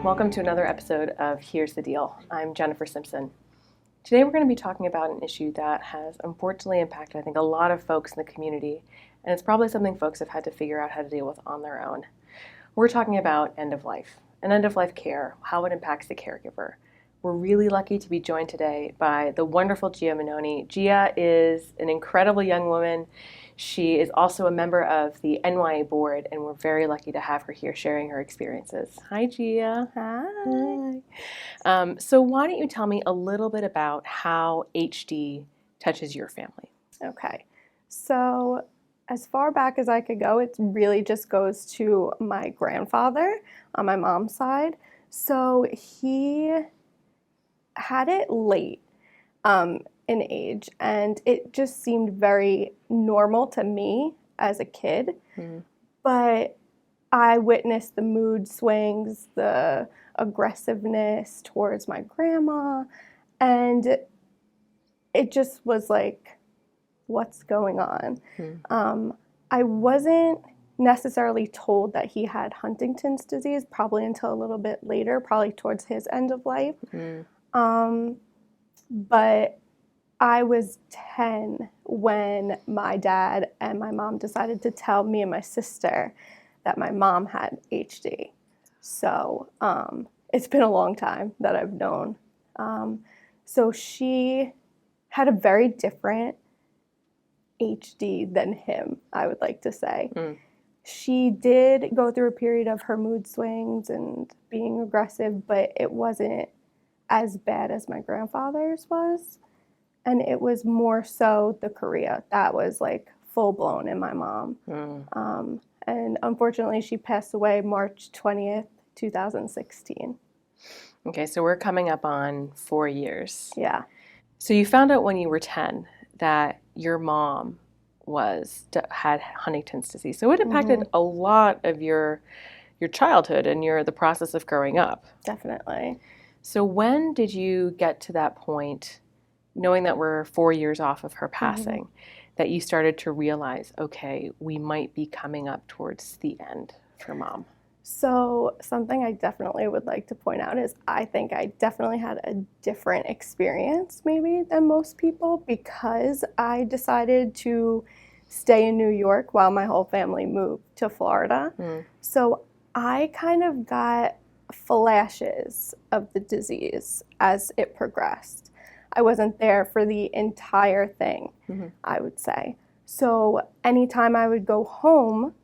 Welcome to another episode of Here's the Deal. I'm Jennifer Simpson. Today we're going to be talking about an issue that has unfortunately impacted, I think, a lot of folks in the community, and it's probably something folks have had to figure out how to deal with on their own. We're talking about end of life and end of life care, how it impacts the caregiver. We're really lucky to be joined today by the wonderful Gia Mannone. Gia is an incredible young woman. She is also a member of the NYA board, and we're very lucky to have her here sharing her experiences. Hi, Gia. Hi. So why don't you tell me a little bit about how HD touches your family? Okay. So as far back as I could go, it really just goes to my grandfather on my mom's side. So he had it late in age, and it just seemed very normal to me as a kid. But I witnessed the mood swings, the aggressiveness towards my grandma, and it just was like, what's going on? I wasn't necessarily told that he had Huntington's disease probably until a little bit later, probably towards his end of life. But I was 10 when my dad and my mom decided to tell me and my sister that my mom had HD. So it's been a long time that I've known. So she had a very different HD than him, I would like to say. She did go through a period of her mood swings and being aggressive, but it wasn't as bad as my grandfather's was. And it was more so the chorea that was like full blown in my mom. And unfortunately, she passed away March 20th, 2016. Okay, so we're coming up on 4 years. Yeah. So you found out when you were 10 that your mom had Huntington's disease. So it impacted a lot of your childhood and the process of growing up. Definitely. So when did you get to that point, knowing that we're 4 years off of her passing, that you started to realize, okay, we might be coming up towards the end for Mom? So something I definitely would like to point out is I think I definitely had a different experience maybe than most people because I decided to stay in New York while my whole family moved to Florida. So I kind of got flashes of the disease as it progressed. I wasn't there for the entire thing, I would say. So anytime I would go home,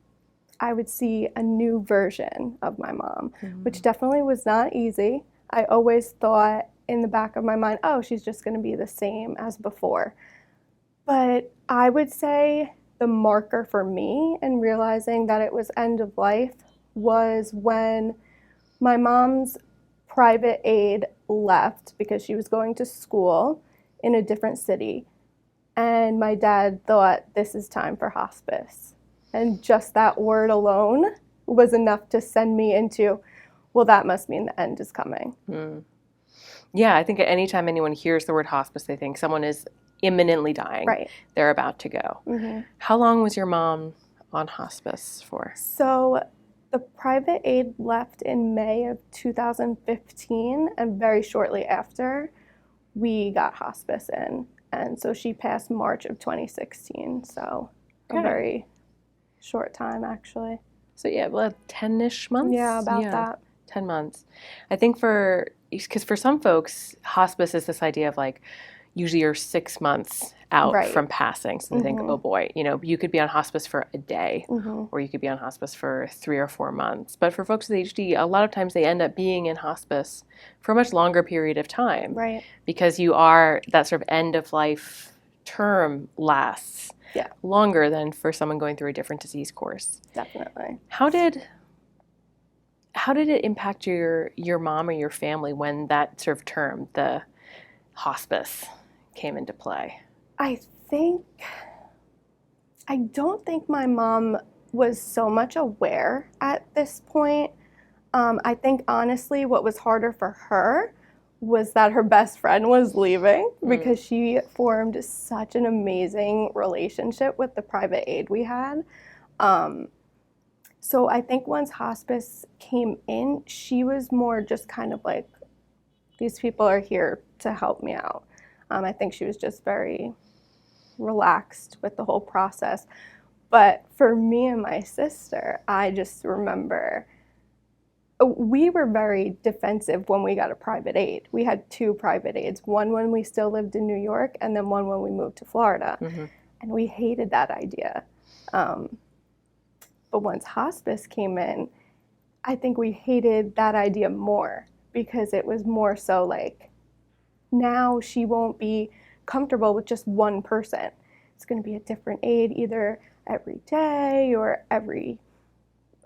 I would see a new version of my mom, which definitely was not easy. I always thought in the back of my mind, oh, she's just going to be the same as before. But I would say the marker for me in realizing that it was end of life was when my mom's private aide left because she was going to school in a different city. And my dad thought, this is time for hospice. And just that word alone was enough to send me into, well, that must mean the end is coming. Yeah, I think anytime anyone hears the word hospice, they think someone is imminently dying. Right. They're about to go. How long was your mom on hospice for? So the private aide left in May of 2015, and very shortly after, we got hospice in. And so she passed March of 2016, so a very short time, actually. So yeah, well, 10-ish months? Yeah, about that. 10 months. I think because for some folks, hospice is this idea of like, usually you're 6 months out from passing. So they think, oh boy, you could be on hospice for a day or you could be on hospice for 3 or 4 months. But for folks with HD, a lot of times they end up being in hospice for a much longer period of time. Right. Because that sort of end of life term lasts longer than for someone going through a different disease course. Definitely. How did it impact your mom or your family when that sort of term, the hospice, came into play? I don't think my mom was so much aware at this point. I think honestly what was harder for her was that her best friend was leaving because she formed such an amazing relationship with the private aide we had. So I think once hospice came in, she was more just kind of like, these people are here to help me out. I think she was just very relaxed with the whole process. But for me and my sister, I just remember we were very defensive when we got a private aid. We had 2 private aids, one when we still lived in New York and then one when we moved to Florida. Mm-hmm. And we hated that idea. But once hospice came in, I think we hated that idea more because it was more so like, now she won't be comfortable with just one person. It's going to be a different aide either every day or every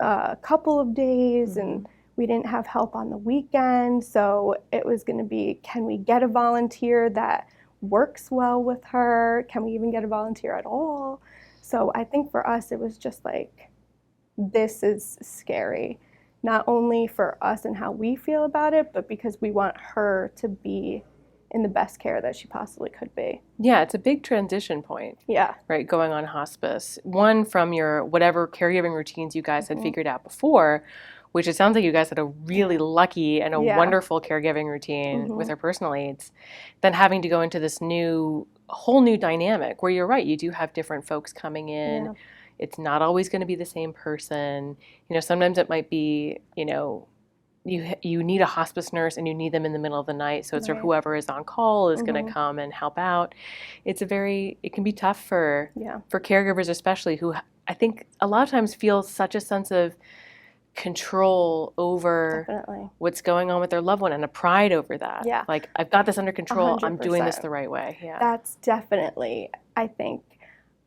couple of days. Mm-hmm. And we didn't have help on the weekend. So it was going to be, can we get a volunteer that works well with her? Can we even get a volunteer at all? So I think for us, it was just like, this is scary, not only for us and how we feel about it, but because we want her to be in the best care that she possibly could be. Yeah, it's a big transition point. Yeah. Right, going on hospice. One, from your whatever caregiving routines you guys had figured out before, which it sounds like you guys had a really lucky and a wonderful caregiving routine with her personal aides, then having to go into this whole new dynamic where you're right, you do have different folks coming in. Yeah. It's not always going to be the same person. Sometimes it might be, you need a hospice nurse and you need them in the middle of the night. So it's sort of whoever is on call is going to come and help out. It can be tough for caregivers, especially, who I think a lot of times feel such a sense of control over what's going on with their loved one and a pride over that. Yeah. Like, I've got this under control. 100%. I'm doing this the right way. Yeah. That's definitely, I think,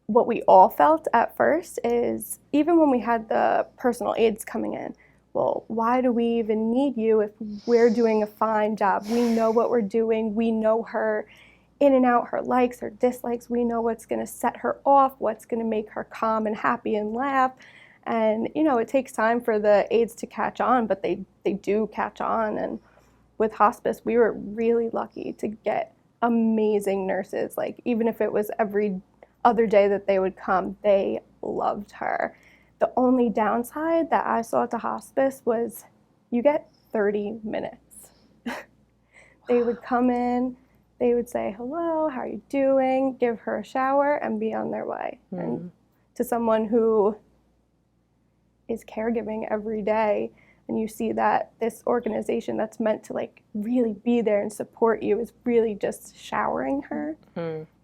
what we all felt at first is, even when we had the personal aides coming in, well, why do we even need you if we're doing a fine job? We know what we're doing. We know her in and out, her likes, her dislikes. We know what's going to set her off, what's going to make her calm and happy and laugh. And, it takes time for the aides to catch on, but they do catch on. And with hospice, we were really lucky to get amazing nurses. Like, even if it was every other day that they would come, they loved her. The only downside that I saw at the hospice was you get 30 minutes. They would come in, they would say, hello, how are you doing? Give her a shower and be on their way. Mm. And to someone who is caregiving every day, and you see that this organization that's meant to like really be there and support you is really just showering her,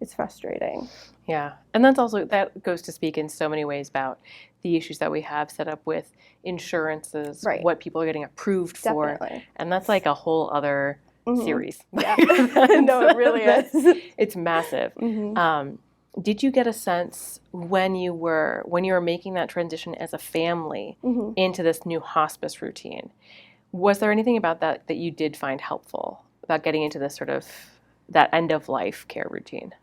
it's frustrating. Yeah, and that goes to speak in so many ways about the issues that we have set up with insurances, what people are getting approved for. And that's like a whole other series. Yeah, no, it really is. It's massive. Did you get a sense when you were making that transition as a family into this new hospice routine? Was there anything about that you did find helpful about getting into this sort of that end of life care routine?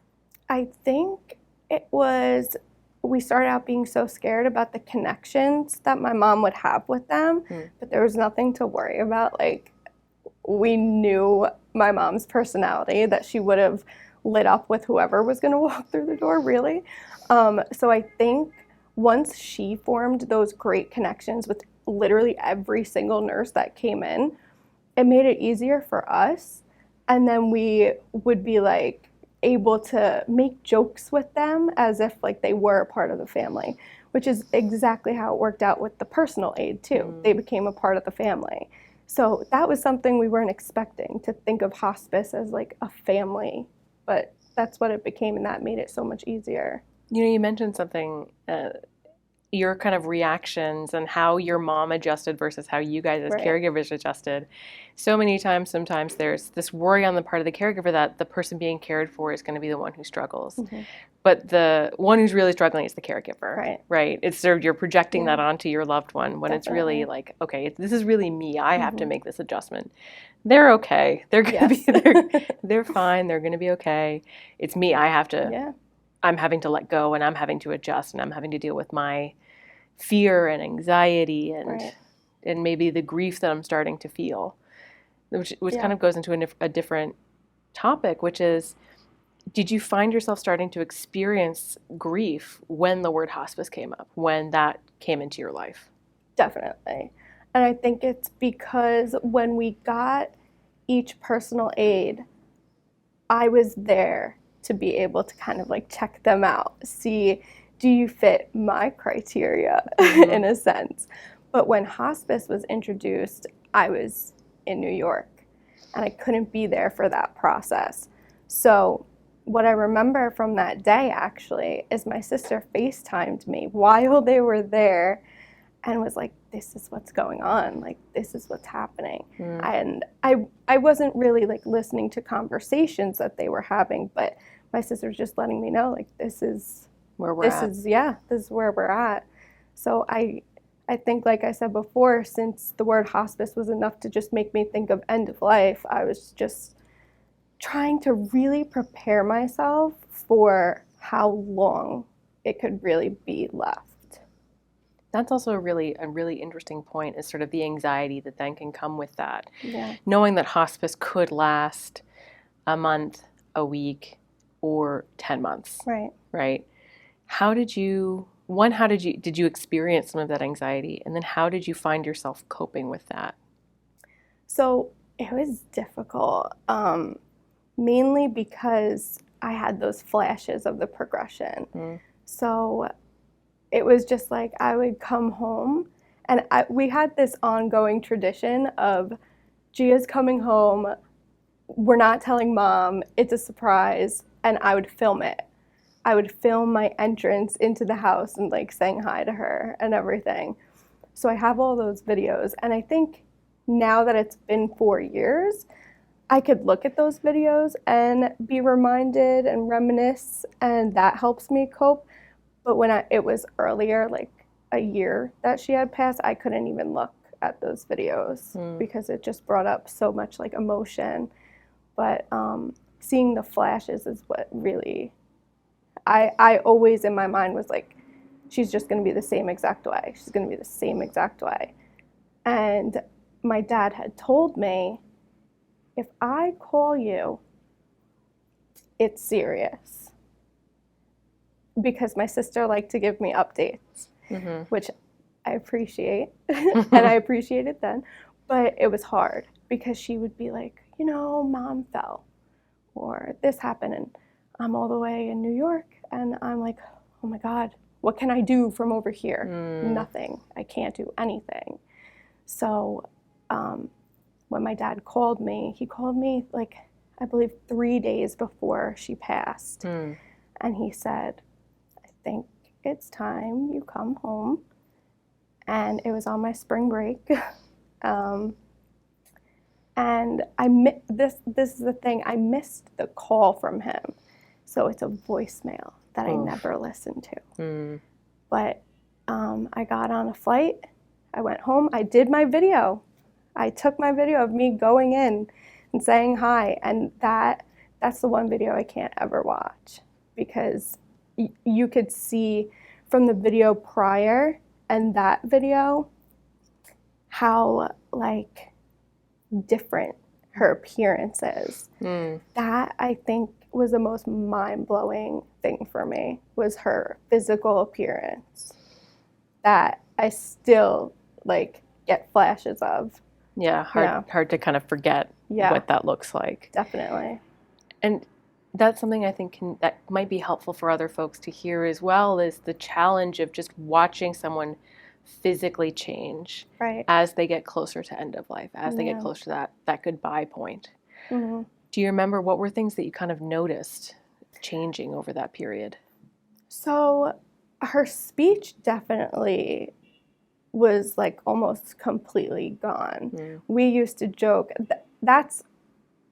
I think it was, we started out being so scared about the connections that my mom would have with them, but there was nothing to worry about. Like, we knew my mom's personality, that she would have lit up with whoever was going to walk through the door, really. So I think once she formed those great connections with literally every single nurse that came in, it made it easier for us. And then we would be like able to make jokes with them as if like they were a part of the family, which is exactly how it worked out with the personal aid too. They became a part of the family. So that was something we weren't expecting, to think of hospice as like a family. But that's what it became, and that made it so much easier. You mentioned something, your kind of reactions and how your mom adjusted versus how you guys as caregivers adjusted. So many times, sometimes there's this worry on the part of the caregiver that the person being cared for is going to be the one who struggles. But the one who's really struggling is the caregiver, right? It's sort of, you're projecting that onto your loved one when it's really like, okay, this is really me. I have to make this adjustment. They're okay. They're going to be, they're fine. They're going to be okay. It's me. I have to, I'm having to let go, and I'm having to adjust, and I'm having to deal with my fear and anxiety and maybe the grief that I'm starting to feel, which kind of goes into a different topic, which is, did you find yourself starting to experience grief when the word hospice came up, when that came into your life? Definitely. And I think it's because when we got each personal aid, I was there to be able to kind of like check them out, see, do you fit my criteria in a sense. But when hospice was introduced, I was in New York and I couldn't be there for that process. So what I remember from that day actually is my sister FaceTimed me while they were there and was like, this is what's going on, like this is what's happening. And I wasn't really like listening to conversations that they were having, but my sister was just letting me know like this is where we're at. This is where we're at. So I think, like I said before, since the word hospice was enough to just make me think of end of life, I was just trying to really prepare myself for how long it could really be left. That's also a really interesting point, is sort of the anxiety that then can come with that. Yeah. Knowing that hospice could last a month, a week, or 10 months. Right. Right? did you experience some of that anxiety? And then how did you find yourself coping with that? So it was difficult, mainly because I had those flashes of the progression. So it was just like I would come home and we had this ongoing tradition of Gia's coming home, we're not telling mom, it's a surprise, and I would film it. I would film my entrance into the house and like saying hi to her and everything. So I have all those videos, and I think now that it's been 4 years, I could look at those videos and be reminded and reminisce, and that helps me cope. But when it was earlier, like a year that she had passed, I couldn't even look at those videos because it just brought up so much like emotion. But seeing the flashes is what really, I always in my mind was like, she's just going to be the same exact way. She's going to be the same exact way. And my dad had told me, if I call you, it's serious. Because my sister liked to give me updates, which I appreciate, and I appreciate it then. But it was hard because she would be like, mom fell, or this happened, and I'm all the way in New York, and I'm like, oh my God, what can I do from over here? Nothing. I can't do anything. So when my dad called me, he called me like, I believe 3 days before she passed. And he said, I think it's time you come home. And it was on my spring break. And this is the thing, I missed the call from him. So it's a voicemail that I never listened to. But I got on a flight, I went home, I did my video. I took my video of me going in and saying hi, and that's the one video I can't ever watch, because you could see from the video prior and that video how like different her appearance is. That I think was the most mind-blowing thing for me, was her physical appearance that I still like get flashes of. Yeah, hard to kind of forget what that looks like. Definitely. And that's something I think that might be helpful for other folks to hear as well, is the challenge of just watching someone physically change as they get closer to end of life, as they get closer to that goodbye point. Do you remember what were things that you kind of noticed changing over that period? So her speech definitely was like almost completely gone. We used to joke, that's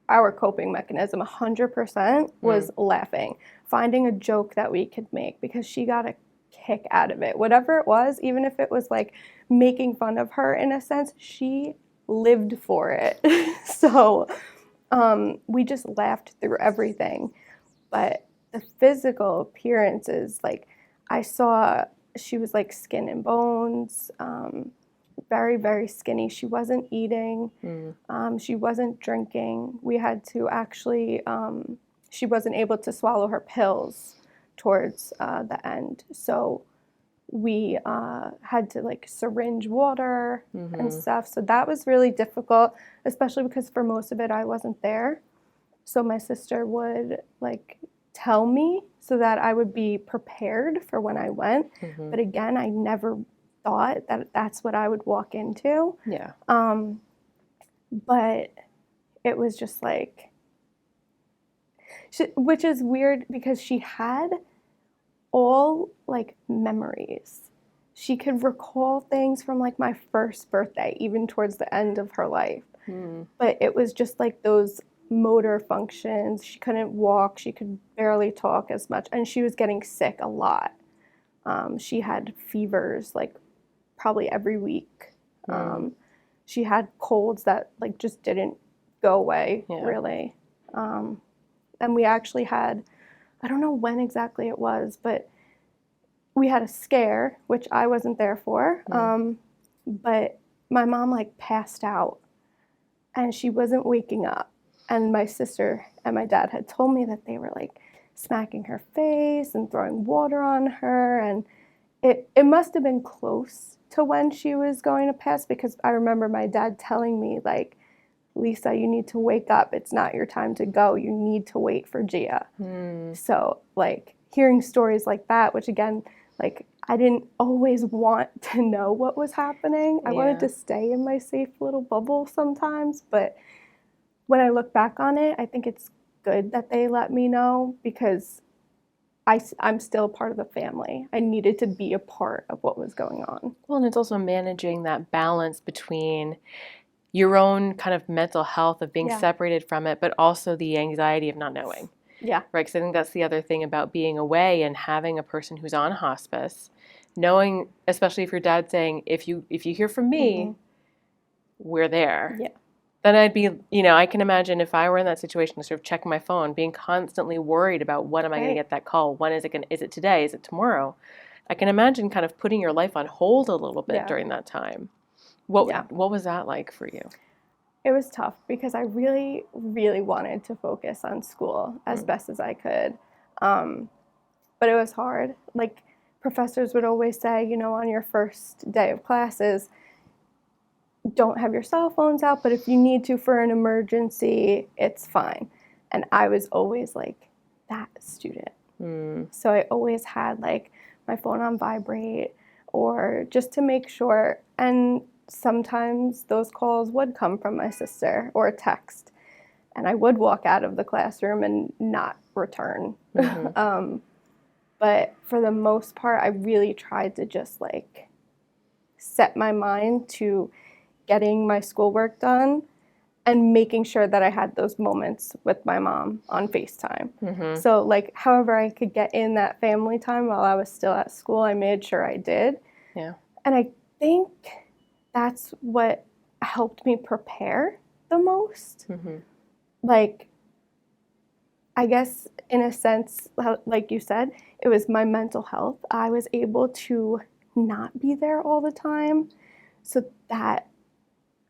our coping mechanism, 100% was laughing, finding a joke that we could make, because she got a kick out of it. Whatever it was, even if it was like making fun of her in a sense, she lived for it. So we just laughed through everything. But the physical appearances, like I saw she was like skin and bones, very, very skinny. She wasn't eating. She wasn't drinking. We had to actually, she wasn't able to swallow her pills towards the end. So we had to like syringe water and stuff. So that was really difficult, especially because for most of it I wasn't there. So my sister would like tell me so that I would be prepared for when I went. But again, I never thought that that's what I would walk into. Yeah. But it was just like, which is weird because she had all like memories. She could recall things from like my first birthday, even towards the end of her life. But it was just like those motor functions. She couldn't walk. She could barely talk as much. And she was getting sick a lot. She had fevers like probably every week. She had colds that like just didn't go away really. And we actually had, I don't know when exactly it was, but we had a scare, which I wasn't there for. But my mom like passed out and she wasn't waking up. And my sister and my dad had told me that they were like smacking her face and throwing water on her. And it must have been close to when she was going to pass, because I remember my dad telling me like, Lisa, you need to wake up. It's not your time to go. You need to wait for Gia. So like hearing stories like that, which again, like I didn't always want to know what was happening. I wanted to stay in my safe little bubble sometimes. But when I look back on it, I think it's good that they let me know, because I'm still part of the family. I needed to be a part of what was going on. Well, and it's also managing that balance between your own kind of mental health of being separated from it, but also the anxiety of not knowing. Yeah. Right? Because I think that's the other thing about being away and having a person who's on hospice, knowing, especially if your dad's saying, if you hear from me, we're there. Yeah. Then I'd be, I can imagine if I were in that situation to sort of check my phone, being constantly worried about when am I going to get that call? When is it today? Is it tomorrow? I can imagine kind of putting your life on hold a little bit during that time. What was that like for you? It was tough because I really, really wanted to focus on school as best as I could. But it was hard. Like professors would always say, on your first day of classes, don't have your cell phones out, but if you need to for an emergency, it's fine. And I was always like that student. So I always had like my phone on vibrate, or just to make sure. And sometimes those calls would come from my sister or a text, and I would walk out of the classroom and not return. But for the most part, I really tried to just like set my mind to getting my schoolwork done and making sure that I had those moments with my mom on FaceTime. So like however I could get in that family time while I was still at school, I made sure I did. Yeah. And I think that's what helped me prepare the most. Like, I guess in a sense, like you said, it was my mental health. I was able to not be there all the time. So that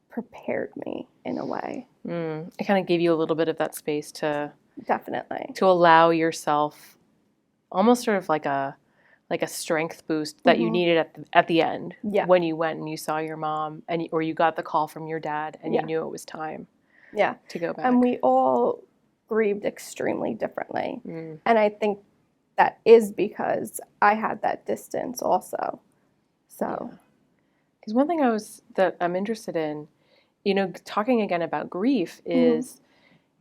prepared me in a way. It kind of gave you a little bit of that space to Definitely. to allow yourself almost sort of like a strength boost that you needed at the end when you went and you saw your mom or you got the call from your dad and you knew it was time to go back. And we all grieved extremely differently. And I think that is because I had that distance also. So, because one thing that I'm interested in, talking again about grief is,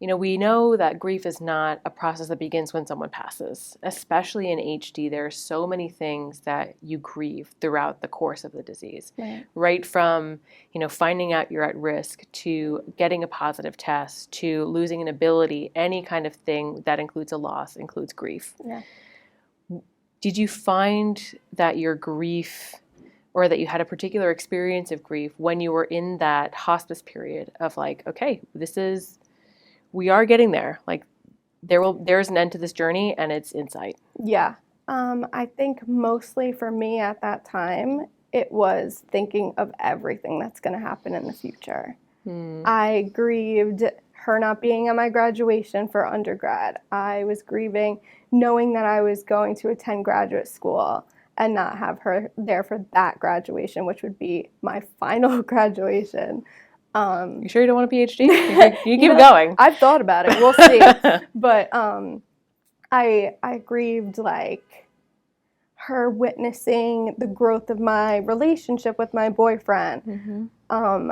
we know that grief is not a process that begins when someone passes. Especially in HD, there are so many things that you grieve throughout the course of the disease. Right from, finding out you're at risk, to getting a positive test, to losing an ability, any kind of thing that includes a loss includes grief. Did you find that your grief, or that you had a particular experience of grief when you were in that hospice period of like, okay, we are getting there. Like there's an end to this journey and it's in sight. Yeah. I think mostly for me at that time, it was thinking of everything that's going to happen in the future. I grieved her not being at my graduation for undergrad. I was grieving knowing that I was going to attend graduate school and not have her there for that graduation, which would be my final graduation. You sure you don't want a PhD? You keep going. I've thought about it. We'll see. But I grieved like her witnessing the growth of my relationship with my boyfriend. Mm-hmm.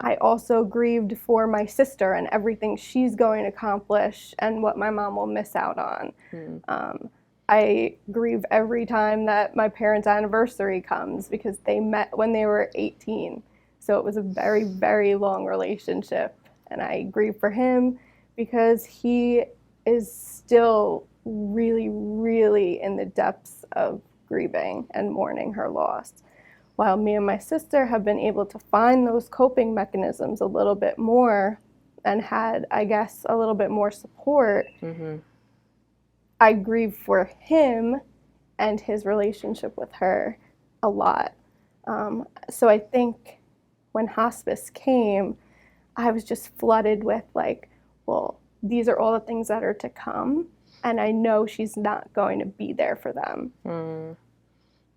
I also grieved for my sister and everything she's going to accomplish and what my mom will miss out on. Mm. I grieve every time that my parents' anniversary comes because they met when they were 18. So it was a very, very long relationship. And I grieve for him because he is still really, really in the depths of grieving and mourning her loss. While me and my sister have been able to find those coping mechanisms a little bit more and had, I guess, a little bit more support, Mm-hmm. I grieve for him and his relationship with her a lot. So I think when hospice came, I was just flooded with like, well, these are all the things that are to come, and I know she's not going to be there for them. Mm.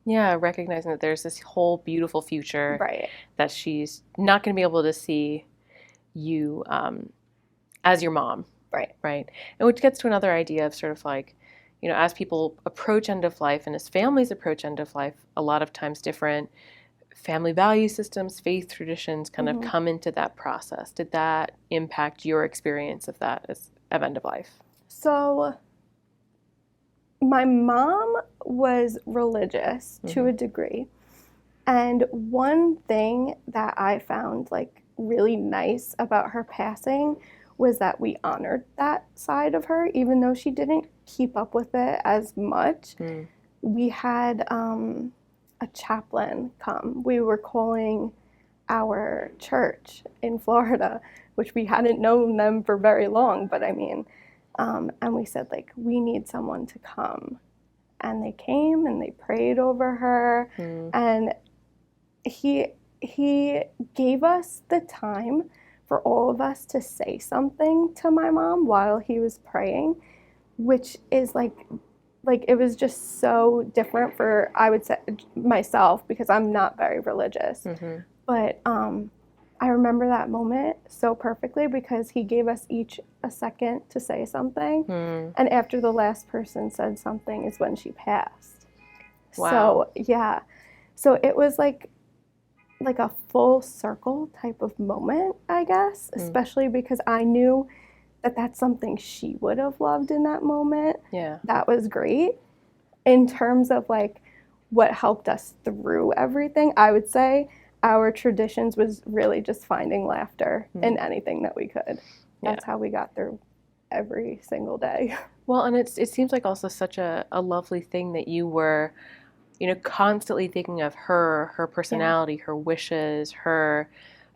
Yeah, recognizing that there's this whole beautiful future, Right. that she's not going to be able to see you as your mom. Right. Right. And which gets to another idea of sort of like, as people approach end of life and as families approach end of life, a lot of times different family value systems, faith traditions kind of come into that process. Did that impact your experience of that of end of life? So my mom was religious to a degree. And one thing that I found like really nice about her passing was that we honored that side of her, even though she didn't keep up with it as much. We had a chaplain come. We were calling our church in Florida, which we hadn't known them for very long, but I mean, and we said like, we need someone to come. And they came and they prayed over her, and he gave us the time for all of us to say something to my mom while he was praying, which is like it was just so different for, I would say, myself, because I'm not very religious. But I remember that moment so perfectly because he gave us each a second to say something. And after the last person said something is when she passed. Wow. So, yeah. So it was like a full circle type of moment, I guess, especially because I knew that that's something she would have loved in that moment. Yeah. That was great. In terms of like what helped us through everything, I would say our traditions was really just finding laughter in anything that we could. That's how we got through every single day. Well, and it seems like also such a lovely thing that you were, constantly thinking of her personality, her wishes, her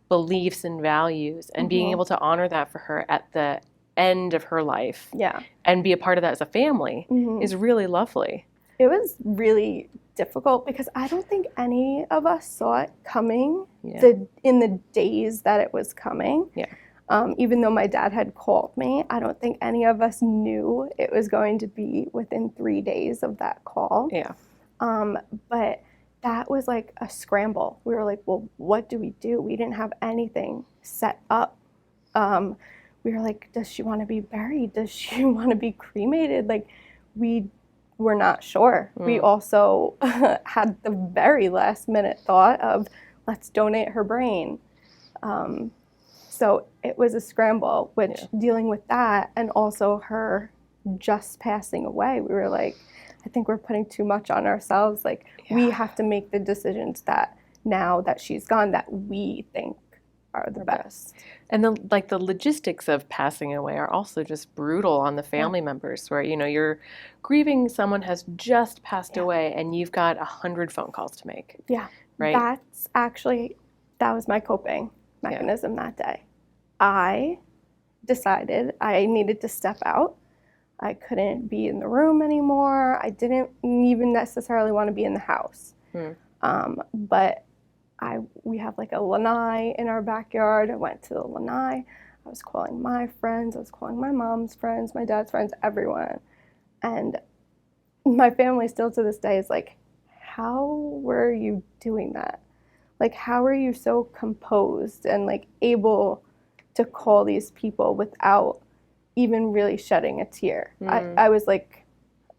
beliefs and values, and being able to honor that for her at the end of her life. Yeah. And be a part of that as a family is really lovely. It was really difficult because I don't think any of us saw it coming in the days that it was coming. Yeah. Even though my dad had called me, I don't think any of us knew it was going to be within 3 days of that call. Yeah. But that was like a scramble. We were like, well, what do? We didn't have anything set up. We were like, does she want to be buried? Does she want to be cremated? Like, we were not sure. We also had the very last minute thought of, let's donate her brain. So it was a scramble, which dealing with that and also her just passing away, we were like, I think we're putting too much on ourselves. Like, we have to make the decisions that now that she's gone, that we think are the best. And the logistics of passing away are also just brutal on the family members, where you're grieving someone has just passed away and you've got 100 phone calls to make. Yeah. Right. That was my coping mechanism that day. I decided I needed to step out. I couldn't be in the room anymore. I didn't even necessarily want to be in the house. But we have like a lanai in our backyard. I went to the lanai. I was calling my friends. I was calling my mom's friends, my dad's friends, everyone. And my family still to this day is like, how were you doing that? Like, how are you so composed and like able to call these people without even really shedding a tear? I was like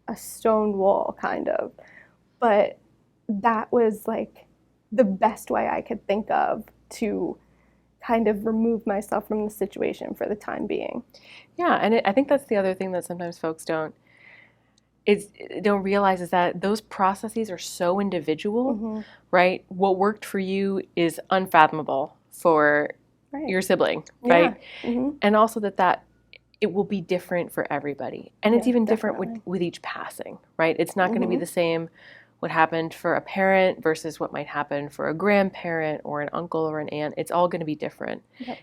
a stone wall kind of, but that was like the best way I could think of to kind of remove myself from the situation for the time being. Yeah, and I think that's the other thing that sometimes folks don't realize is that those processes are so individual, right? What worked for you is unfathomable for your sibling, right? And also that it will be different for everybody. And it's even different with each passing, right? It's not going to be the same what happened for a parent versus what might happen for a grandparent or an uncle or an aunt. It's all going to be different.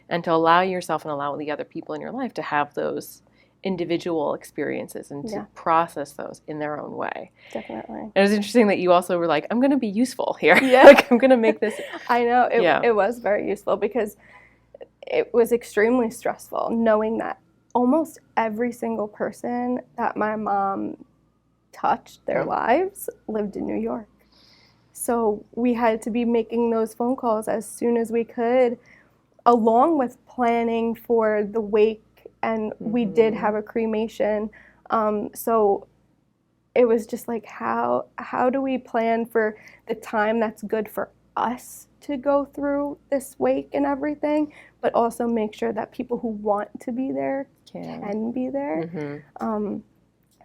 And to allow yourself and allow the other people in your life to have those individual experiences and to process those in their own way. Definitely. And it was interesting that you also were like, I'm going to be useful here. Like, I'm going to make this. I know. It was very useful because it was extremely stressful knowing that almost every single person that my mom touched their lives lived in New York. So we had to be making those phone calls as soon as we could, along with planning for the wake, and we did have a cremation. So it was just like, how do we plan for the time that's good for us to go through this wake and everything, but also make sure that people who want to be there can be there.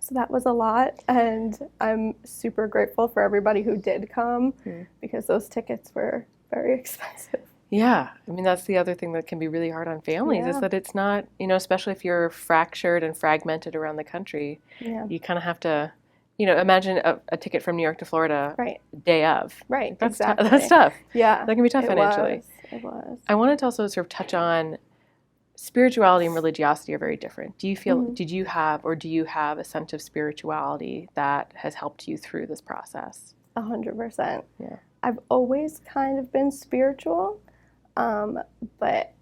So that was a lot, and I'm super grateful for everybody who did come because those tickets were very expensive. Yeah. I mean, that's the other thing that can be really hard on families is that it's not, especially if you're fractured and fragmented around the country, you kind of have to, imagine a ticket from New York to Florida day of. Right, That's exactly. That's tough. Yeah. That can be tough financially. It was. I wanted to also sort of touch on spirituality and religiosity are very different. Do you feel, do you have a sense of spirituality that has helped you through this process? 100%. Yeah. I've always kind of been spiritual, but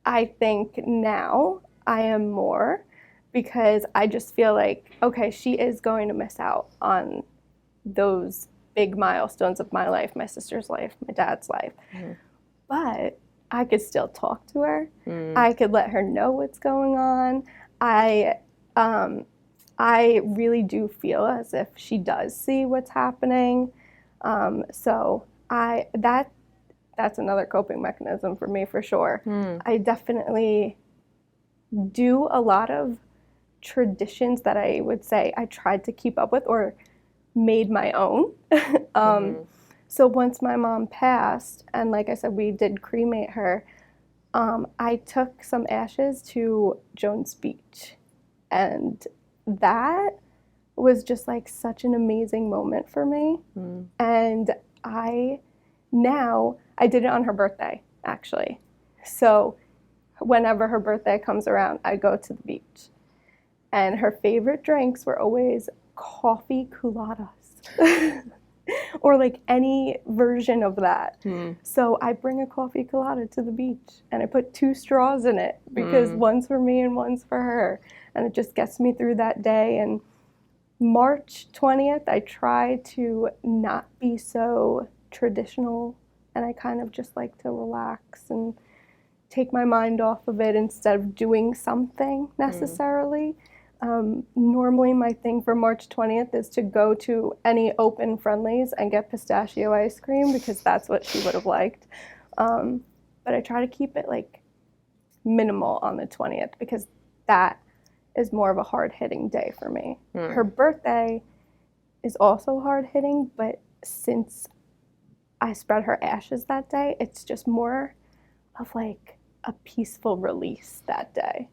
I think now I am more because I just feel like, okay, she is going to miss out on those big milestones of my life, my sister's life, my dad's life. But I could still talk to her. I could let her know what's going on. I really do feel as if she does see what's happening. So that's another coping mechanism for me for sure. I definitely do a lot of traditions that I would say I tried to keep up with or made my own. So once my mom passed, and like I said, we did cremate her, I took some ashes to Jones Beach. And that was just like such an amazing moment for me. And I did it on her birthday, actually. So whenever her birthday comes around, I go to the beach. And her favorite drinks were always coffee coladas. Or like any version of that. So I bring a coffee colada to the beach and I put 2 straws in it because one's for me and one's for her. And it just gets me through that day. And March 20th, I try to not be so traditional, and I kind of just like to relax and take my mind off of it instead of doing something necessarily. Normally my thing for March 20th is to go to any open Friendlies and get pistachio ice cream because that's what she would have liked. But I try to keep it like minimal on the 20th because that is more of a hard-hitting day for me. Her birthday is also hard-hitting, but since I spread her ashes that day, it's just more of like a peaceful release that day.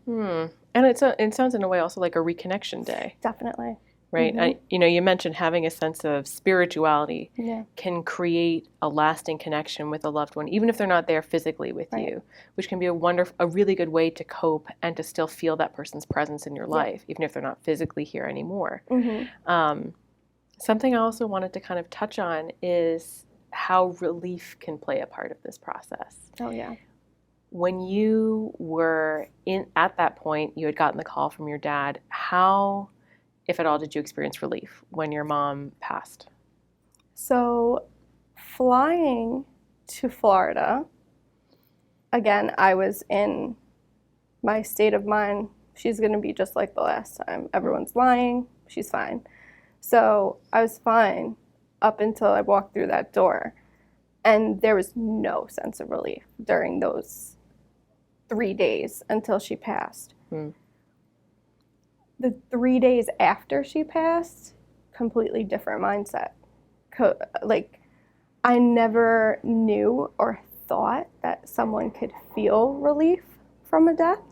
And it sounds in a way also like a reconnection day. Definitely. Right? You mentioned having a sense of spirituality can create a lasting connection with a loved one, even if they're not there physically with you, which can be a really good way to cope and to still feel that person's presence in your life, even if they're not physically here anymore. Something I also wanted to kind of touch on is how relief can play a part of this process. Oh, yeah. When you were at that point, you had gotten the call from your dad, how, if at all, did you experience relief when your mom passed? So flying to Florida, again, I was in my state of mind. She's going to be just like the last time. Everyone's lying. She's fine. So I was fine up until I walked through that door. And there was no sense of relief during those 3 days until she passed. The 3 days after she passed, completely different mindset. Like, I never knew or thought that someone could feel relief from a death.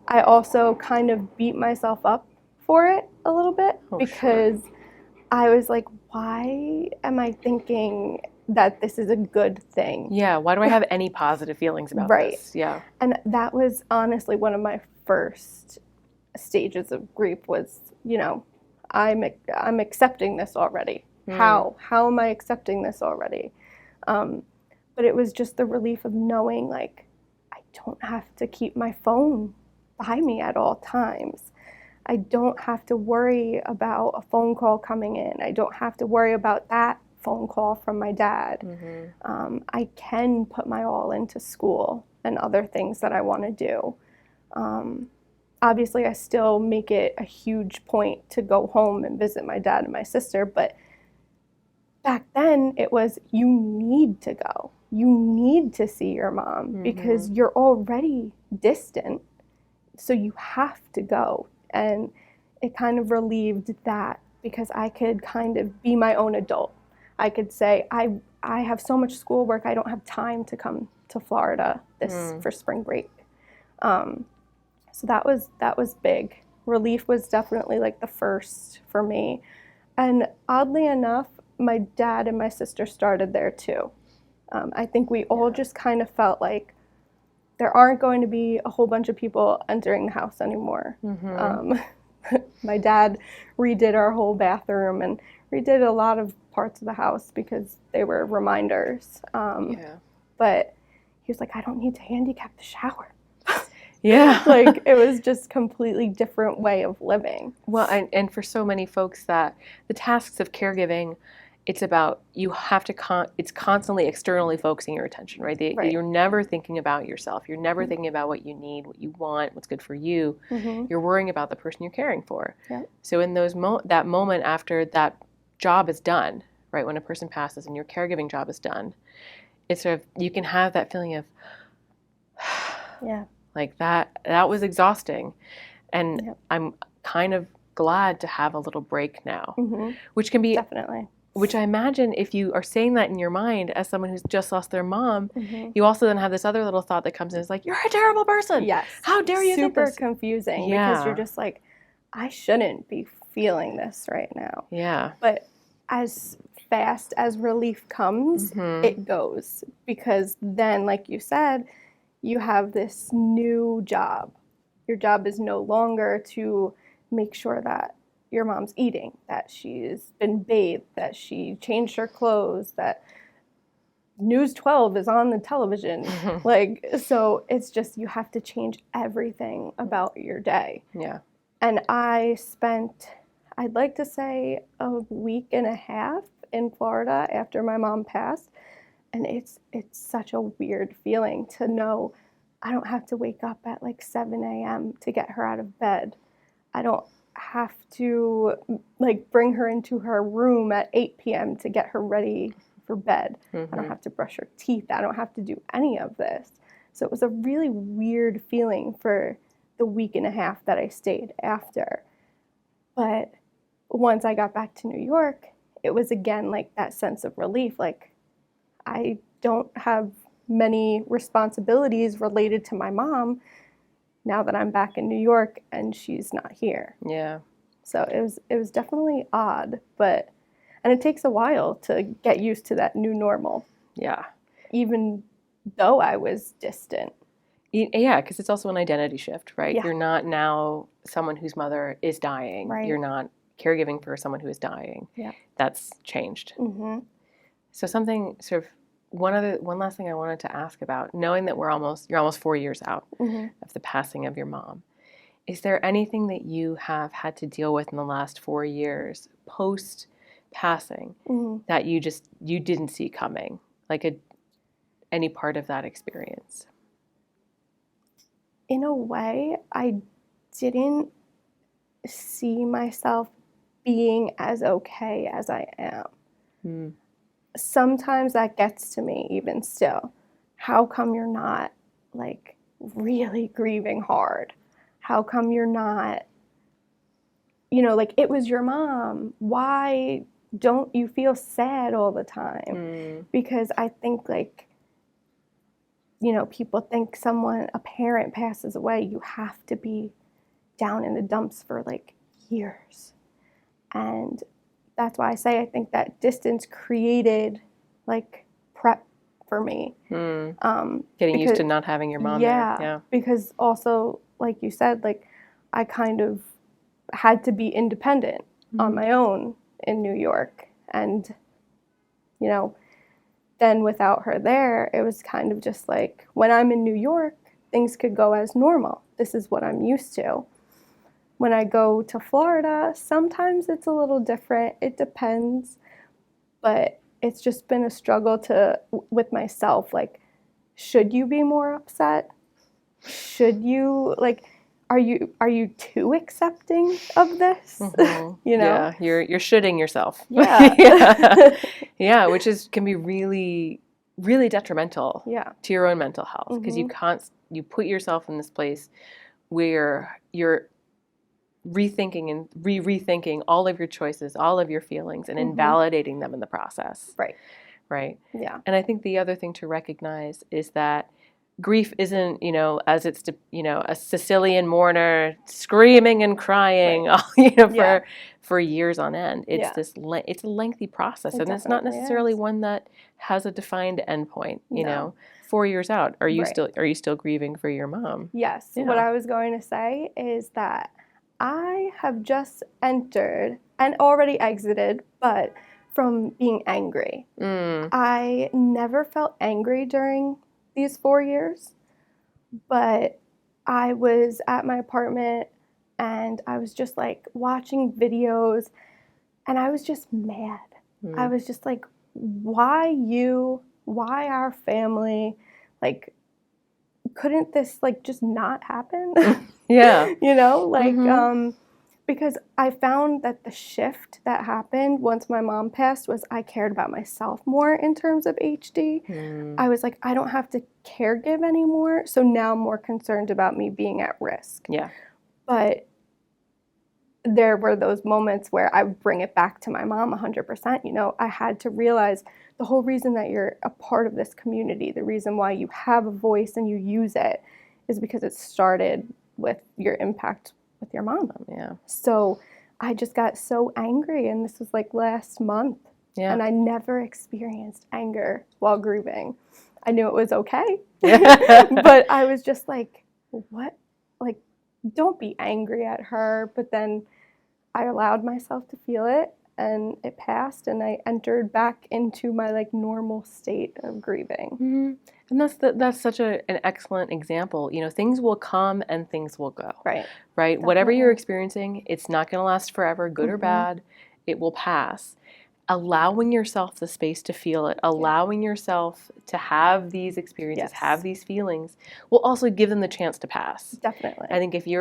I also kind of beat myself up for it a little bit because I was like, why am I thinking that this is a good thing? Yeah, why do I have any positive feelings about this? Yeah. And that was honestly one of my first stages of grief was, I'm accepting this already. How am I accepting this already? But it was just the relief of knowing, like, I don't have to keep my phone by me at all times. I don't have to worry about a phone call coming in. I don't have to worry about that phone call from my dad. I can put my all into school and other things that I want to do. Obviously, I still make it a huge point to go home and visit my dad and my sister, but back then it was, you need to go. You need to see your mom because you're already distant, so you have to go. And it kind of relieved that because I could kind of be my own adult. I could say, I have so much schoolwork, I don't have time to come to Florida for spring break. So that was big. Relief was definitely like the first for me. And oddly enough, my dad and my sister started there too. I think we all just kind of felt like there aren't going to be a whole bunch of people entering the house anymore. My dad redid our whole bathroom and redid a lot of parts of the house because they were reminders. But he was like, I don't need to handicap the shower. Like, it was just completely different way of living. Well, and for so many folks that the tasks of caregiving, it's about, you have to, it's constantly externally focusing your attention, right? You're never thinking about yourself. You're never thinking about what you need, what you want, what's good for you. You're worrying about the person you're caring for. So in those that moment after that job is done, right, when a person passes and your caregiving job is done, it's sort of, you can have that feeling of, like that was exhausting. And I'm kind of glad to have a little break now, which can be definitely. Which I imagine if you are saying that in your mind as someone who's just lost their mom, you also then have this other little thought that comes in. It's like, you're a terrible person. Yes. How dare you think this? Super confusing because you're just like, I shouldn't be feeling this right now. Yeah. But as fast as relief comes, it goes. Because then, like you said, you have this new job. Your job is no longer to make sure that your mom's eating, that she's been bathed, that she changed her clothes, that News 12 is on the television. Like, so it's just, you have to change everything about your day. Yeah. And I spent, I'd like to say, a week and a half in Florida after my mom passed. And it's such a weird feeling to know I don't have to wake up at like 7 a.m. to get her out of bed. I don't have to like bring her into her room at 8 p.m. to get her ready for bed. I don't have to brush her teeth. I don't have to do any of this. So it was a really weird feeling for the week and a half that I stayed after. But once I got back to New York, it was again like that sense of relief. Like, I don't have many responsibilities related to my mom now that I'm back in New York and she's not here. Yeah. So it was definitely odd, and it takes a while to get used to that new normal. Yeah. Even though I was distant. Yeah, because it's also an identity shift, right? Yeah. You're not now someone whose mother is dying. Right. You're not caregiving for someone who is dying. Yeah. That's changed. So something sort of, one last thing I wanted to ask about, knowing that you're almost 4 years out of the passing of your mom, is there anything that you have had to deal with in the last 4 years post passing that you didn't see coming? Like any part of that experience? In a way, I didn't see myself being as okay as I am. Sometimes that gets to me even still. How come you're not like really grieving hard? How come you're not, like it was your mom. Why don't you feel sad all the time? Because I think like, people think a parent passes away, you have to be down in the dumps for like years. And that's why I say I think that distance created like prep for me. Getting used to not having your mom there. Yeah. Because also, like you said, like I kind of had to be independent on my own in New York. And, then without her there, it was kind of just like when I'm in New York, things could go as normal. This is what I'm used to. When I go to Florida, sometimes it's a little different. It depends. But it's just been a struggle with myself. Like, should you be more upset? Should you, like, are you too accepting of this? Yeah, you're shitting yourself. Yeah. Yeah, which can be really, really detrimental to your own mental health, because you put yourself in this place where you're rethinking and rethinking all of your choices, all of your feelings, and invalidating them in the process. Right. Yeah. And I think the other thing to recognize is that grief isn't, as it's, a Sicilian mourner screaming and crying, for years on end. It's it's a lengthy process, and it's not necessarily one that has a defined endpoint. 4 years out, are you still grieving for your mom? Yes. Yeah. What I was going to say is that I have just entered and already exited, but from being angry. I never felt angry during these 4 years, but I was at my apartment and I was just like watching videos and I was just mad. I was just like, why our family? Like, couldn't this like just not happen? Yeah. Because I found that the shift that happened once my mom passed was I cared about myself more in terms of HD. I was like, I don't have to caregive anymore, so now I'm more concerned about me being at risk. Yeah. But there were those moments where I would bring it back to my mom 100%. I had to realize the whole reason that you're a part of this community, the reason why you have a voice and you use it, is because it started with your impact with your mom. Yeah. So I just got so angry, and this was like last month. Yeah. And I never experienced anger while grieving. I knew it was okay, but I was just like, what? Like, don't be angry at her. But then I allowed myself to feel it, and it passed, and I entered back into my like normal state of grieving. And that's such an excellent example. Things will come and things will go. Right. Definitely. Whatever you're experiencing, it's not going to last forever, good or bad. It will pass. Allowing yourself the space to feel it, allowing yourself to have these experiences, have these feelings, will also give them the chance to pass. Definitely. I think if you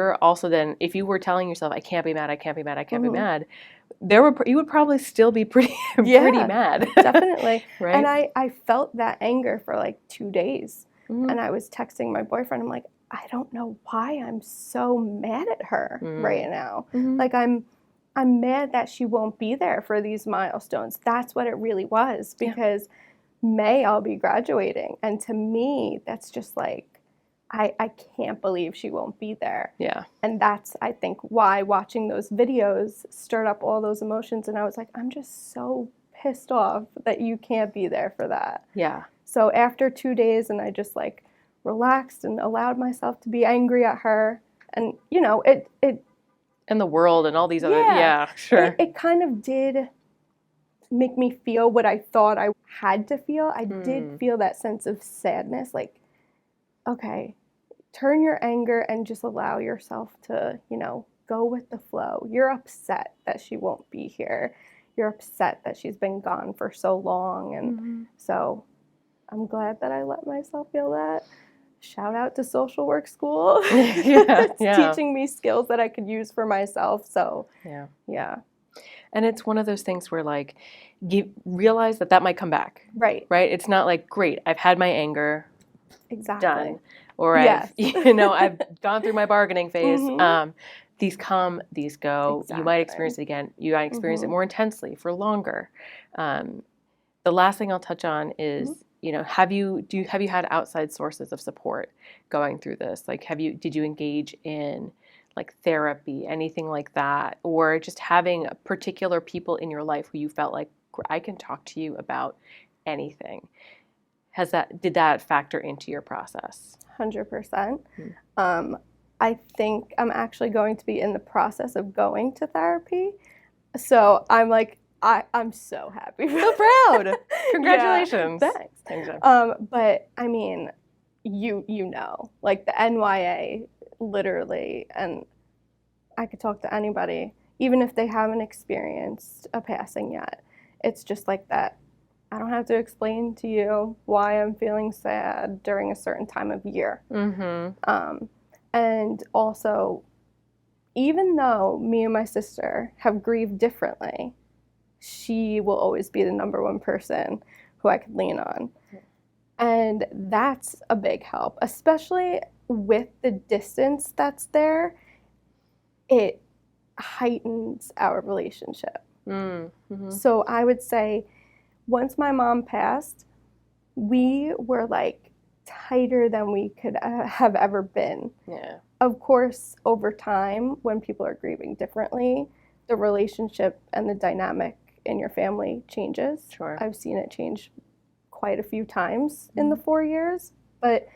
were telling yourself, I can't be mad, I can't be mad, I can't be mad, you would probably still be pretty mad. Definitely. Right? And I felt that anger for like 2 days. And I was texting my boyfriend. I'm like, I don't know why I'm so mad at her right now. Like I'm mad that she won't be there for these milestones. That's what it really was, because May I'll be graduating. And to me, that's just like, I can't believe she won't be there. Yeah. And that's, I think, why watching those videos stirred up all those emotions. And I was like, I'm just so pissed off that you can't be there for that. Yeah. So after 2 days, and I just like relaxed and allowed myself to be angry at her. And, it and the world and all these other, sure. It kind of did make me feel what I thought I had to feel. I did feel that sense of sadness, like, okay, turn your anger and just allow yourself to, go with the flow. You're upset that she won't be here. you're upset that she's been gone for so long. And so I'm glad that I let myself feel that. Shout out to social work school. It's teaching me skills that I could use for myself. So yeah. And it's one of those things where, like, you realize that might come back. Right. It's not like, great, I've had my anger. Exactly. Done. Or I've gone through my bargaining phase. These come, these go. Exactly. You might experience it again. You might experience it more intensely for longer. The last thing I'll touch on is, have you had outside sources of support going through this? Like, did you engage in like therapy, anything like that, or just having particular people in your life who you felt like, I can talk to you about anything? Did that factor into your process? 100%. I think I'm actually going to be in the process of going to therapy. So I'm like, I'm so happy. So proud. Congratulations. Thanks. But I mean, like the NYA literally, and I could talk to anybody, even if they haven't experienced a passing yet. It's just like that. I don't have to explain to you why I'm feeling sad during a certain time of year. And also, even though me and my sister have grieved differently, she will always be the number one person who I could lean on. And that's a big help, especially with the distance that's there. It heightens our relationship. So I would say, once my mom passed, we were like tighter than we could have ever been. Yeah. Of course, over time, when people are grieving differently, the relationship and the dynamic in your family changes. Sure. I've seen it change quite a few times in the 4 years, but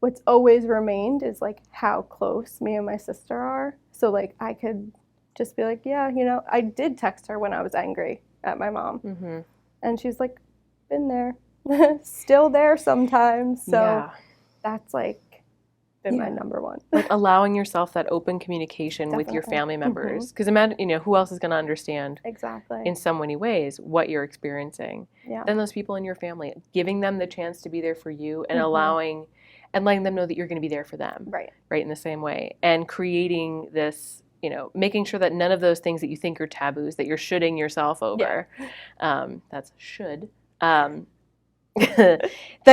what's always remained is like how close me and my sister are. So like I could just be like, yeah, I did text her when I was angry at my mom. And she's like, been there, still there sometimes. So that's like been my number one. Like allowing yourself that open communication with your family members. Because imagine, who else is going to understand in so many ways what you're experiencing than those people in your family. Giving them the chance to be there for you and allowing and letting them know that you're going to be there for them. Right in the same way. And creating this, making sure that none of those things that you think are taboos, that you're shoulding yourself over, that's should, that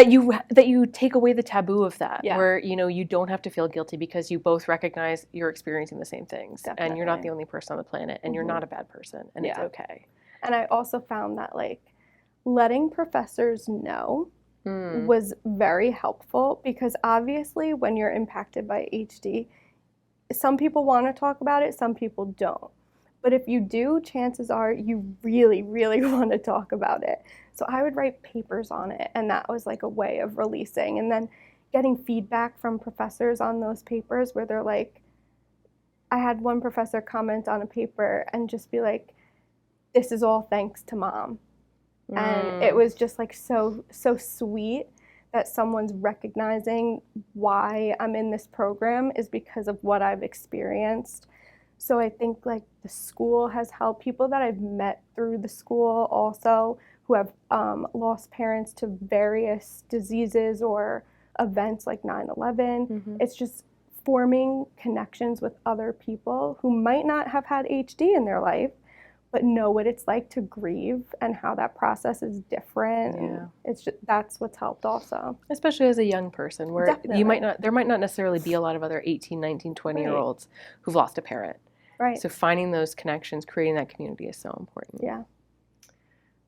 you take away the taboo of that, where, you don't have to feel guilty because you both recognize you're experiencing the same things. And you're not the only person on the planet, and you're not a bad person, and it's okay. And I also found that like letting professors know was very helpful, because obviously when you're impacted by HD, some people want to talk about it, some people don't. But if you do, chances are you really, really want to talk about it. So I would write papers on it, and that was like a way of releasing. And then getting feedback from professors on those papers where they're like, I had one professor comment on a paper and just be like, this is all thanks to Mom. And it was just like so sweet that someone's recognizing why I'm in this program is because of what I've experienced. So I think like the school has helped. People that I've met through the school also who have lost parents to various diseases or events like 9/11. It's just forming connections with other people who might not have had HD in their life, but know what it's like to grieve and how that process is different. Yeah. It's just, that's what's helped also. Especially as a young person, where there might not necessarily be a lot of other 18, 19, 20-year-olds who've lost a parent. Right. So finding those connections, creating that community is so important. Yeah.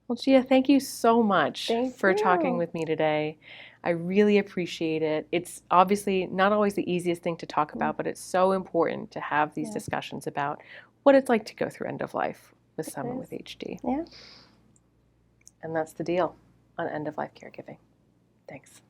Well, Gia, thank you so much for talking with me today. I really appreciate it. It's obviously not always the easiest thing to talk about, but it's so important to have these discussions about what it's like to go through end of life with someone with HD. Yeah. And that's the deal on end of life caregiving. Thanks.